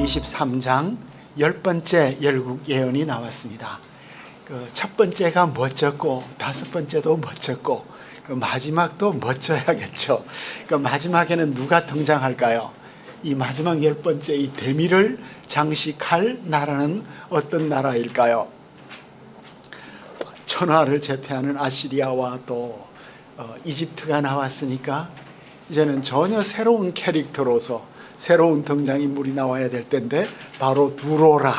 23장 10번째 열국 예언이 나왔습니다. 첫 번째가 멋졌고 다섯 번째도 멋졌고 마지막도 멋져야겠죠. 마지막에는 누가 등장할까요? 이 마지막 10번째 이 대미를 장식할 나라는 어떤 나라일까요? 천하를 제패하는 아시리아와 또 이집트가 나왔으니까 이제는 전혀 새로운 캐릭터로서 새로운 등장인물이 나와야 될 텐데 바로 두로라,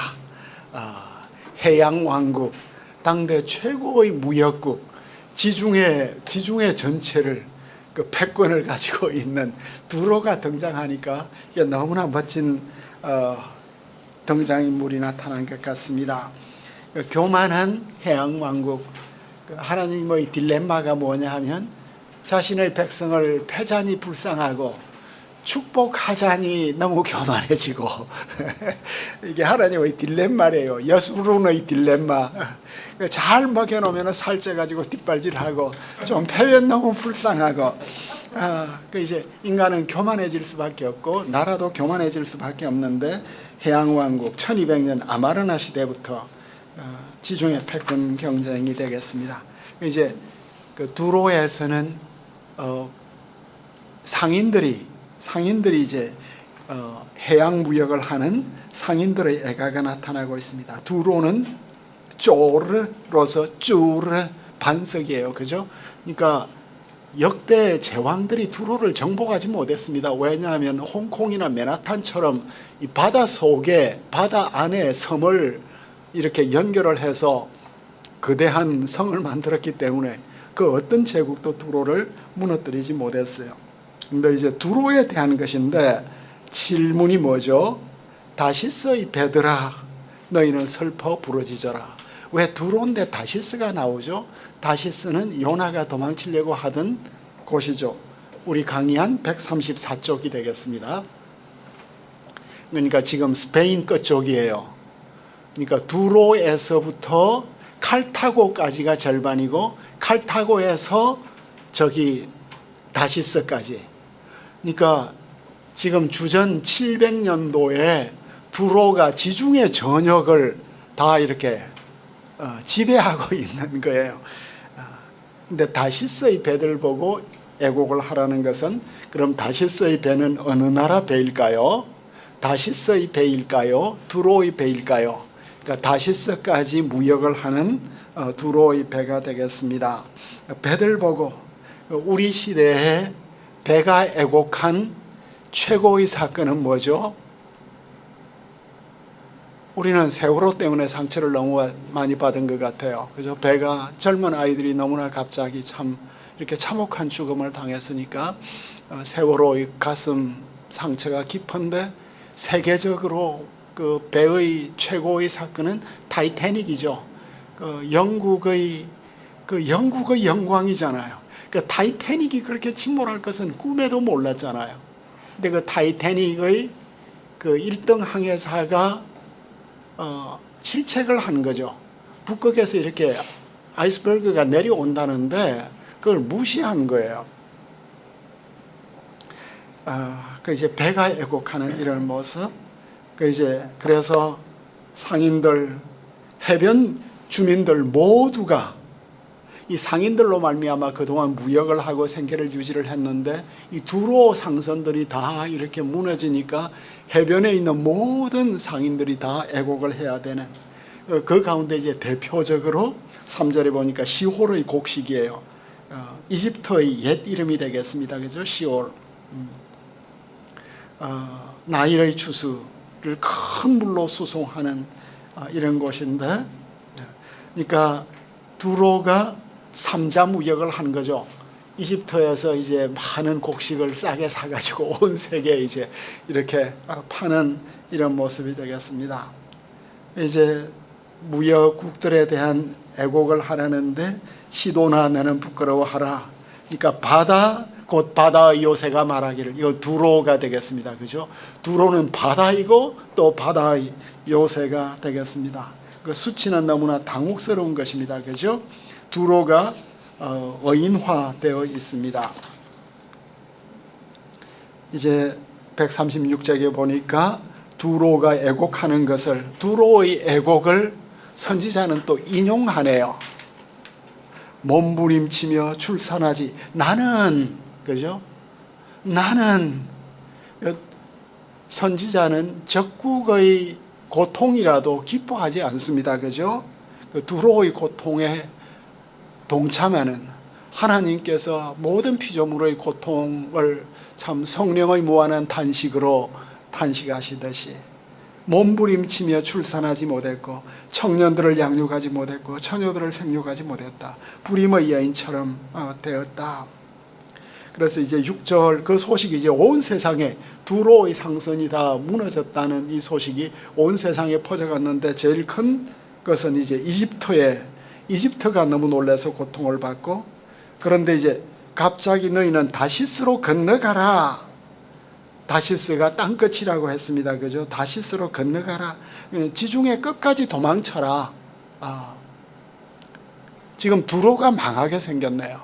해양왕국, 당대 최고의 무역국, 지중해 전체를 그 패권을 가지고 있는 두로가 등장하니까 이게 너무나 멋진 등장인물이 나타난 것 같습니다. 교만한 해양왕국, 하나님의 딜레마가 뭐냐 하면 자신의 백성을 패자니 불쌍하고 축복하자니 너무 교만해지고 이게 하나님의 딜레마래요. 여수론의 딜레마. 잘 먹여놓으면 살쪄가지고 뒷발질하고 좀 패면 너무 불쌍하고 이제 인간은 교만해질 수밖에 없고 나라도 교만해질 수밖에 없는데 해양왕국 1200년 아마르나 시대부터 지중해 패권 경쟁이 되겠습니다. 이제 그 두로에서는 상인들이 이제 해양 무역을 하는 상인들의 애가가 나타나고 있습니다. 두로는 쪼르로서 쭈르 반석이에요. 그죠? 그러니까 역대 제왕들이 두로를 정복하지 못했습니다. 왜냐하면 홍콩이나 맨하탄처럼 이 바다 속에 바다 안에 섬을 이렇게 연결을 해서 거대한 성을 만들었기 때문에 그 어떤 제국도 두로를 무너뜨리지 못했어요. 근데 이제 두로에 대한 것인데 질문이 뭐죠? 다시스의 배들아 너희는 슬퍼 부러지져라. 왜 두로인데 다시스가 나오죠? 다시스는 요나가 도망치려고 하던 곳이죠. 우리 강의 134쪽이 되겠습니다. 그러니까 지금 스페인 끝쪽이에요. 그러니까 두로에서부터 칼타고까지가 절반이고 칼타고에서 저기 다시스까지. 그러니까 지금 주전 700년도에 두로가 지중해 전역을 다 이렇게 지배하고 있는 거예요. 근데 다시스의 배들 보고 애곡을 하라는 것은 그럼 다시스의 배는 어느 나라 배일까요? 다시스의 배일까요? 두로의 배일까요? 그러니까 다시스까지 무역을 하는 두로의 배가 되겠습니다. 배들 보고 우리 시대에 배가 애곡한 최고의 사건은 뭐죠? 우리는 세월호 때문에 상처를 너무 많이 받은 것 같아요. 그죠? 배가 젊은 아이들이 너무나 갑자기 참 이렇게 참혹한 죽음을 당했으니까 세월호의 가슴 상처가 깊은데 세계적으로 그 배의 최고의 사건은 타이타닉이죠. 영국의 영광이잖아요. 그 타이타닉이 그렇게 침몰할 것은 꿈에도 몰랐잖아요. 근데 그 타이타닉의 그 1등 항해사가 실책을 한 거죠. 북극에서 이렇게 아이스버그가 내려온다는데 그걸 무시한 거예요. 그 이제 배가 애곡하는 이런 모습. 그래서 상인들, 해변 주민들 모두가 이 상인들로 말미암아 그동안 무역을 하고 생계를 유지를 했는데 이 두로 상선들이 다 이렇게 무너지니까 해변에 있는 모든 상인들이 다 애곡을 해야 되는 그 가운데 이제 대표적으로 3절에 보니까 시홀의 곡식이에요. 이집트의 옛 이름이 되겠습니다. 그죠? 시홀. 나일의 추수를 큰 물로 수송하는 이런 곳인데, 그러니까 두로가 삼자 무역을 한 거죠. 이집트에서 이제 많은 곡식을 싸게 사가지고 온 세계에 이제 이렇게 파는 이런 모습이 되겠습니다. 이제 무역국들에 대한 애곡을 하라는데 시도나 너는 부끄러워하라. 그러니까 곧 바다의 요새가 말하기를, 이거 두로가 되겠습니다. 그죠? 두로는 바다이고 또 바다의 요새가 되겠습니다. 그 수치는 너무나 당혹스러운 것입니다. 그죠? 두로가 어인화되어 있습니다. 이제 136쪽에 보니까 두로가 애곡하는 것을, 두로의 애곡을 선지자는 또 인용하네요. 몸부림치며 출산하지. 나는, 그죠? 나는, 선지자는 적국의 고통이라도 기뻐하지 않습니다. 그죠? 그 두로의 고통에 동참하는 하나님께서 모든 피조물의 고통을 참 성령의 무한한 탄식으로 탄식하시듯이 몸부림치며 출산하지 못했고 청년들을 양육하지 못했고 처녀들을 생육하지 못했다. 부림의 여인처럼 되었다. 그래서 이제 6절 그 소식이 이제 온 세상에 두로의 상선이 다 무너졌다는 이 소식이 온 세상에 퍼져갔는데 제일 큰 것은 이제 이집트가 너무 놀라서 고통을 받고, 그런데 이제 갑자기 너희는 다시스로 건너가라. 다시스가 땅끝이라고 했습니다. 그죠? 다시스로 건너가라. 지중해 끝까지 도망쳐라. 지금 두로가 망하게 생겼네요.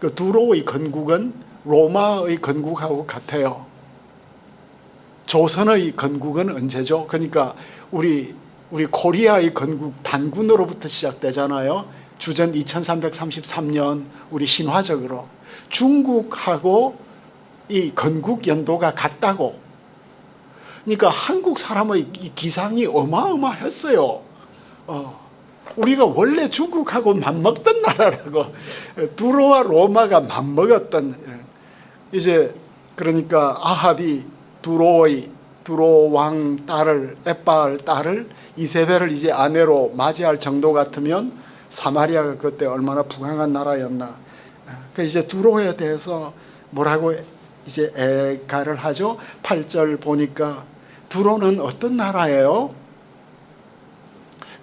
그 두로의 건국은 로마의 건국하고 같아요. 조선의 건국은 언제죠? 그러니까 우리 코리아의 건국 단군으로부터 시작되잖아요. 주전 2333년 우리 신화적으로 중국하고 이 건국 연도가 같다고. 그러니까 한국 사람의 기상이 어마어마했어요. 우리가 원래 중국하고 맞먹던 나라라고. 두로와 로마가 맞먹었던. 이제 그러니까 아합이 두로 왕 딸을, 에빠의 딸을, 이세벨을 이제 아내로 맞이할 정도 같으면 사마리아가 그때 얼마나 부강한 나라였나. 그 이제 두로에 대해서 뭐라고 이제 애가를 하죠. 8절 보니까 두로는 어떤 나라예요?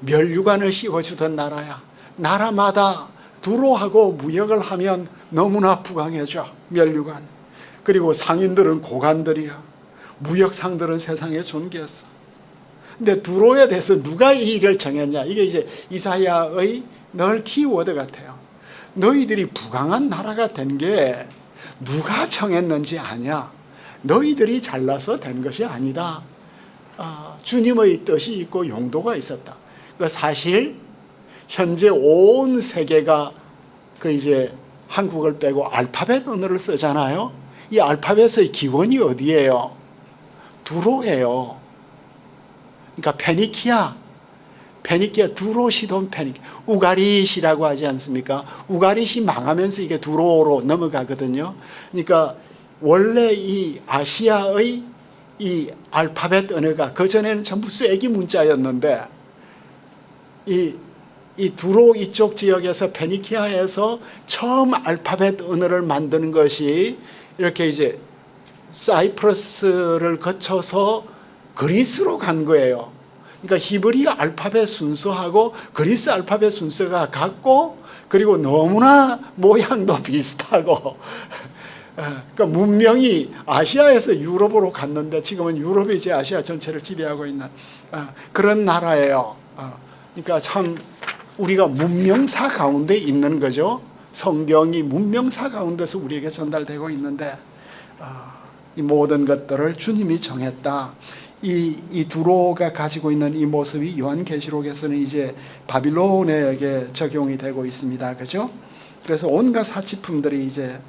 멸류관을 씌워주던 나라야. 나라마다 두로하고 무역을 하면 너무나 부강해져. 멸류관. 그리고 상인들은 고관들이야. 무역상들은 세상에 존귀했어. 근데 두로에 대해서 누가 이 일을 정했냐? 이게 이제 이사야의 늘 키워드 같아요. 너희들이 부강한 나라가 된 게 누가 정했는지 아냐? 너희들이 잘나서 된 것이 아니다. 주님의 뜻이 있고 용도가 있었다. 사실 현재 온 세계가 그 이제 한국을 빼고 알파벳 언어를 쓰잖아요. 이 알파벳의 기원이 어디예요? 두로예요. 그러니까 페니키아, 두로, 시돈, 페니키아. 우가릿이라고 하지 않습니까? 우가릿이 망하면서 이게 두로로 넘어가거든요. 그러니까 원래 이 아시아의 이 알파벳 언어가 그전에는 전부 쐐기 문자였는데 이 두로 이쪽 지역에서 페니키아에서 처음 알파벳 언어를 만드는 것이 이렇게 이제 사이프러스를 거쳐서 그리스로 간 거예요. 그러니까 히브리 알파벳 순서하고 그리스 알파벳 순서가 같고, 그리고 너무나 모양도 비슷하고, 그러니까 문명이 아시아에서 유럽으로 갔는데 지금은 유럽이 이제 아시아 전체를 지배하고 있는 그런 나라예요. 그러니까 참 우리가 문명사 가운데 있는 거죠. 성경이 문명사 가운데서 우리에게 전달되고 있는데 이 모든 것들을 주님이 정했다. 이 두로가 가지고 있는 이 모습이 요한계시록에서는 이제 바빌론에게 적용이 되고 있습니다. 그죠? 그래서 온갖 사치품들이 이제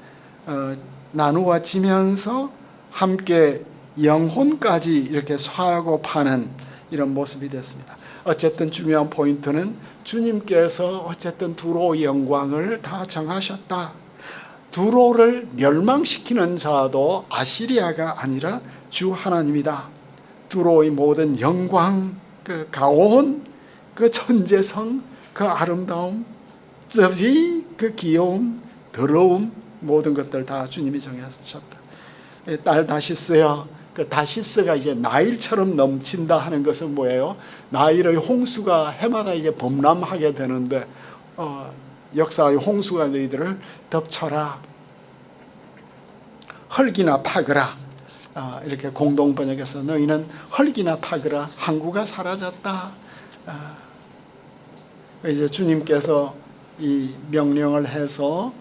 나누어지면서 함께 영혼까지 이렇게 사고 파는 이런 모습이 됐습니다. 어쨌든 중요한 포인트는 주님께서 어쨌든 두로의 영광을 다 정하셨다. 두로를 멸망시키는 자도 아시리아가 아니라 주 하나님이다. 두로의 모든 영광, 그 가온, 그 천재성, 그 아름다움, 저비, 그 귀여움, 더러움, 모든 것들 다 주님이 정하셨다. 딸 다시스야. 그 다시스가 이제 나일처럼 넘친다 하는 것은 뭐예요? 나일의 홍수가 해마다 이제 범람하게 되는데 역사의 홍수가 너희들을 덮쳐라. 헐기나 파거라. 이렇게 공동 번역해서 너희는 헐기나 파거라. 항구가 사라졌다. 이제 주님께서 이 명령을 해서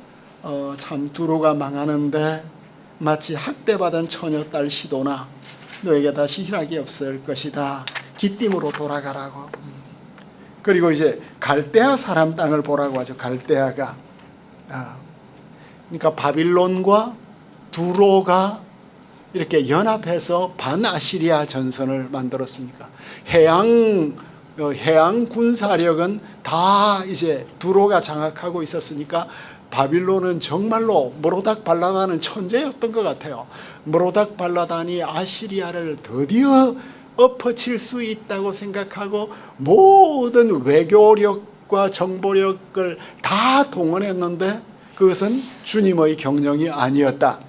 참 두로가 망하는데 마치 학대받은 처녀딸 시도나 너에게 다시 희락이 없을 것이다. 기띔으로 돌아가라고. 그리고 이제 갈대아 사람 땅을 보라고 하죠. 갈대아가. 그러니까 바빌론과 두로가 이렇게 연합해서 반아시리아 전선을 만들었으니까 해양 군사력은 다 이제 두로가 장악하고 있었으니까 바빌론은 정말로 모로닥 발라단은 천재였던 것 같아요. 모로닥 발라단이 아시리아를 드디어 엎어칠 수 있다고 생각하고 모든 외교력과 정보력을 다 동원했는데 그것은 주님의 경영이 아니었다.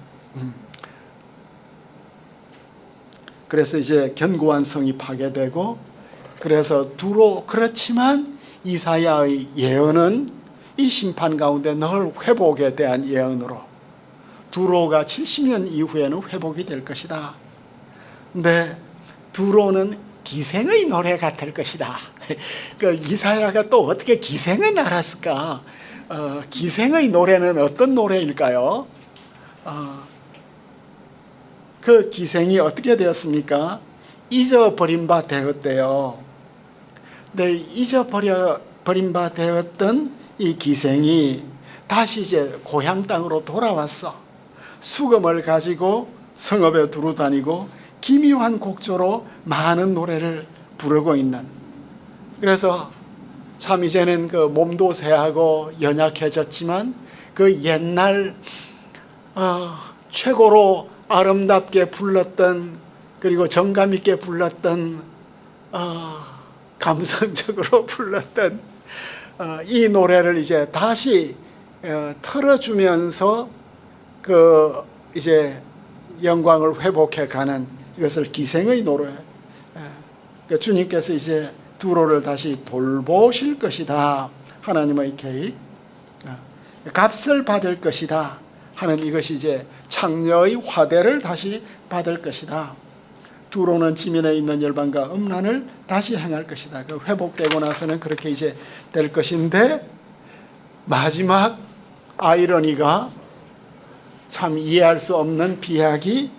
그래서 이제 견고한 성이 파괴되고, 그래서 두로, 그렇지만 이사야의 예언은 이 심판 가운데 늘 회복에 대한 예언으로 두로가 70년 이후에는 회복이 될 것이다. 근데 두로는 기생의 노래가 될 것이다. 그 이사야가 또 어떻게 기생을 알았을까? 기생의 노래는 어떤 노래일까요? 그 기생이 어떻게 되었습니까? 잊어버린 바 되었대요. 근데 잊어버린 바 되었던 이 기생이 다시 이제 고향 땅으로 돌아왔어. 수금을 가지고 성읍에 두루 다니고 기묘한 곡조로 많은 노래를 부르고 있는. 그래서 참 이제는 그 몸도 쇠하고 연약해졌지만 그 옛날 최고로 아름답게 불렀던, 그리고 정감 있게 불렀던, 감성적으로 불렀던 이 노래를 이제 다시 틀어주면서 그 이제 영광을 회복해 가는, 이것을 기생의 노래. 주님께서 이제 두로를 다시 돌보실 것이다 하나님의 계획, 값을 받을 것이다 하는, 이것이 이제 창녀의 화대를 다시 받을 것이다. 두로는 지면에 있는 열방과 음란을 다시 행할 것이다. 그 회복되고 나서는 그렇게 이제 될 것인데, 마지막 아이러니가 참 이해할 수 없는 비약이,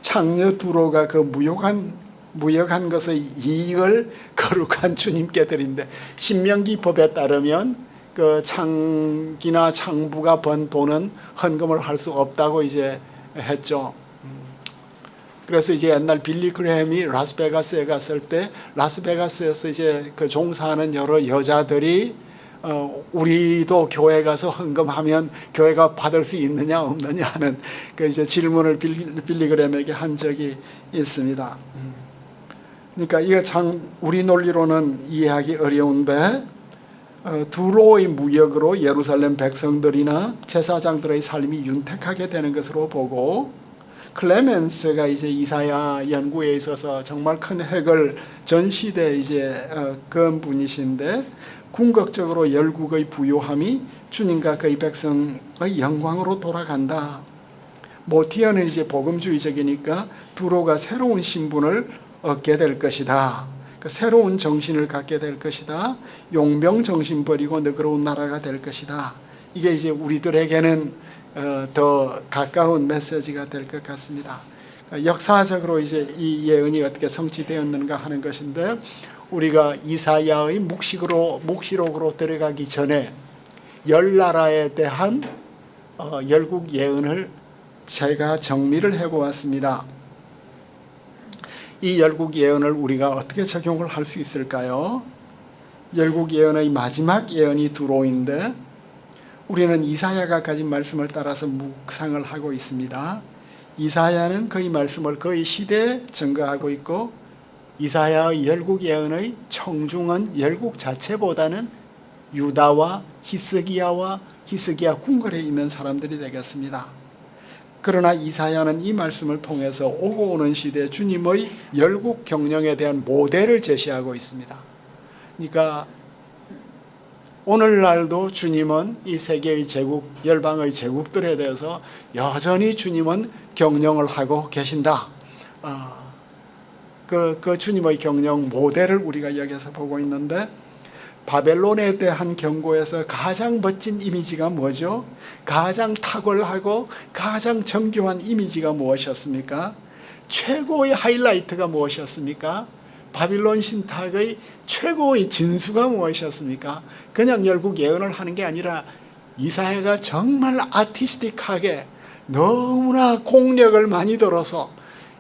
창녀 두로가 그 무역한 것의 이익을 거룩한 주님께 드린대. 신명기 법에 따르면 그 창기나 창부가 번 돈은 헌금을 할 수 없다고 이제 했죠. 그래서 이제 옛날 빌리 그레햄이 라스베가스에 갔을 때, 라스베가스에서 이제 그 종사하는 여러 여자들이 우리도 교회 가서 헌금하면 교회가 받을 수 있느냐 없느냐 하는 그 이제 질문을 빌리 그레햄에게 한 적이 있습니다. 그러니까 이거 참 우리 논리로는 이해하기 어려운데, 두로의 무역으로 예루살렘 백성들이나 제사장들의 삶이 윤택하게 되는 것으로 보고, 클레멘스가 이제 이사야 연구에 있어서 정말 큰 획을 전 시대에 이제 그은 분이신데, 궁극적으로 열국의 부요함이 주님과 그의 백성의 영광으로 돌아간다. 모티어는 이제 복음주의적이니까 두로가 새로운 신분을 얻게 될 것이다. 새로운 정신을 갖게 될 것이다. 용병 정신 버리고 너그러운 나라가 될 것이다. 이게 이제 우리들에게는 더 가까운 메시지가 될 것 같습니다. 역사적으로 이제 이 예언이 어떻게 성취되었는가 하는 것인데, 우리가 이사야의 묵시록으로 들어가기 전에 열 나라에 대한 열국 예언을 제가 정리를 해보았습니다. 이 열국 예언을 우리가 어떻게 적용을 할 수 있을까요? 열국 예언의 마지막 예언이 두로인데, 우리는 이사야가 가진 말씀을 따라서 묵상을 하고 있습니다. 이사야는 그의 말씀을 그의 시대에 증거하고 있고, 이사야의 열국 예언의 청중은 열국 자체보다는 유다와 히스기야 궁궐에 있는 사람들이 되겠습니다. 그러나 이사야는 이 말씀을 통해서 오고 오는 시대 주님의 열국 경영에 대한 모델을 제시하고 있습니다. 그러니까 오늘날도 주님은 이 세계의 제국, 열방의 제국들에 대해서 여전히 주님은 경영을 하고 계신다. 그 주님의 경영 모델을 우리가 여기서 보고 있는데, 바벨론에 대한 경고에서 가장 멋진 이미지가 뭐죠? 가장 탁월하고 가장 정교한 이미지가 무엇이었습니까? 최고의 하이라이트가 무엇이었습니까? 바빌론 신탁의 최고의 진수가 무엇이었습니까? 그냥 결국 예언을 하는 게 아니라 이사야가 정말 아티스틱하게 너무나 공력을 많이 들어서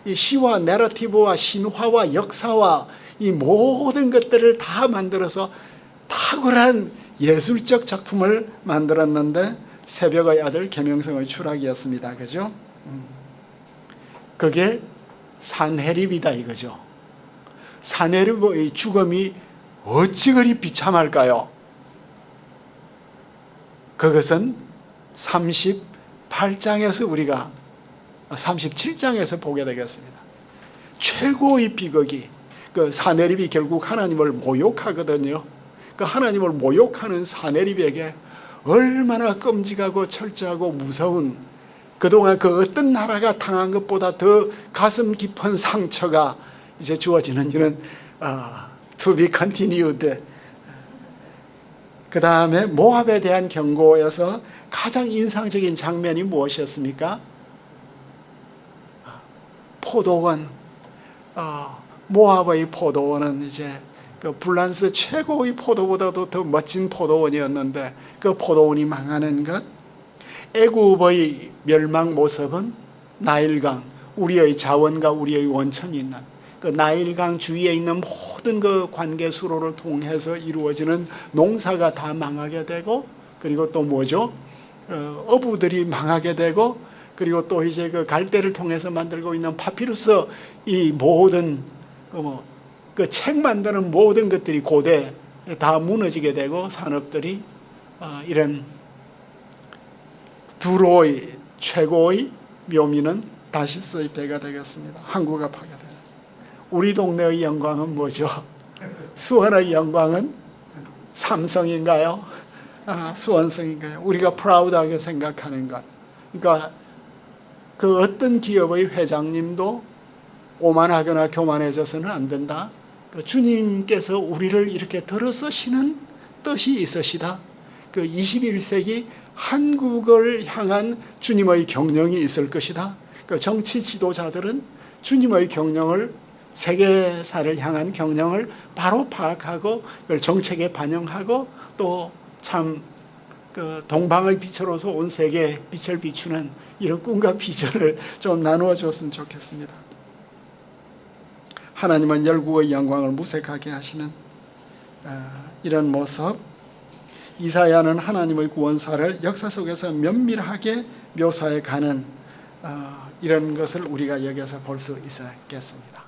이 시와 내러티브와 신화와 역사와 이 모든 것들을 다 만들어서 탁월한 예술적 작품을 만들었는데 새벽의 아들 계명성의 추락이었습니다. 그죠? 그게 산헤립이다 이거죠. 산헤립의 죽음이 어찌 그리 비참할까요? 그것은 38장에서 우리가 37장에서 보게 되겠습니다. 최고의 비극이 그 산헤립이 결국 하나님을 모욕하거든요. 그 하나님을 모욕하는 산헤립에게 얼마나 끔찍하고 철저하고 무서운 그동안 그 어떤 나라가 당한 것보다 더 가슴 깊은 상처가 이제 주어지는 이런 to be continued. 그 다음에 모압에 대한 경고에서 가장 인상적인 장면이 무엇이었습니까? 포도원. 모압의 포도원은 이제 그 불란스 최고의 포도보다도 더 멋진 포도원이었는데 그 포도원이 망하는 것. 애굽의 멸망 모습은 나일강, 우리의 자원과 우리의 원천이 있는 그 나일강 주위에 있는 모든 그 관계 수로를 통해서 이루어지는 농사가 다 망하게 되고, 그리고 또 뭐죠? 어부들이 망하게 되고, 그리고 또 이제 그 갈대를 통해서 만들고 있는 파피루스 이 모든 그 책 만드는 모든 것들이 고대 다 무너지게 되고 산업들이 이런 두로의 최고의 묘미는 다시스의 배가 되겠습니다. 항구가 파괴되는. 우리 동네의 영광은 뭐죠? 수원의 영광은 삼성인가요? 수원성인가요? 우리가 프라우드하게 생각하는 것. 그러니까 그 어떤 기업의 회장님도 오만하거나 교만해져서는 안 된다. 주님께서 우리를 이렇게 들어서시는 뜻이 있으시다. 그 21세기 한국을 향한 주님의 경영이 있을 것이다. 그 정치 지도자들은 주님의 경영을, 세계사를 향한 경영을 바로 파악하고 그걸 정책에 반영하고 또 참 그 동방의 빛으로서 온 세계에 빛을 비추는 이런 꿈과 비전을 좀 나누어 줬으면 좋겠습니다. 하나님은 열국의 영광을 무색하게 하시는 이런 모습. 이사야는 하나님의 구원사를 역사 속에서 면밀하게 묘사해 가는 이런 것을 우리가 여기서 볼 수 있겠습니다.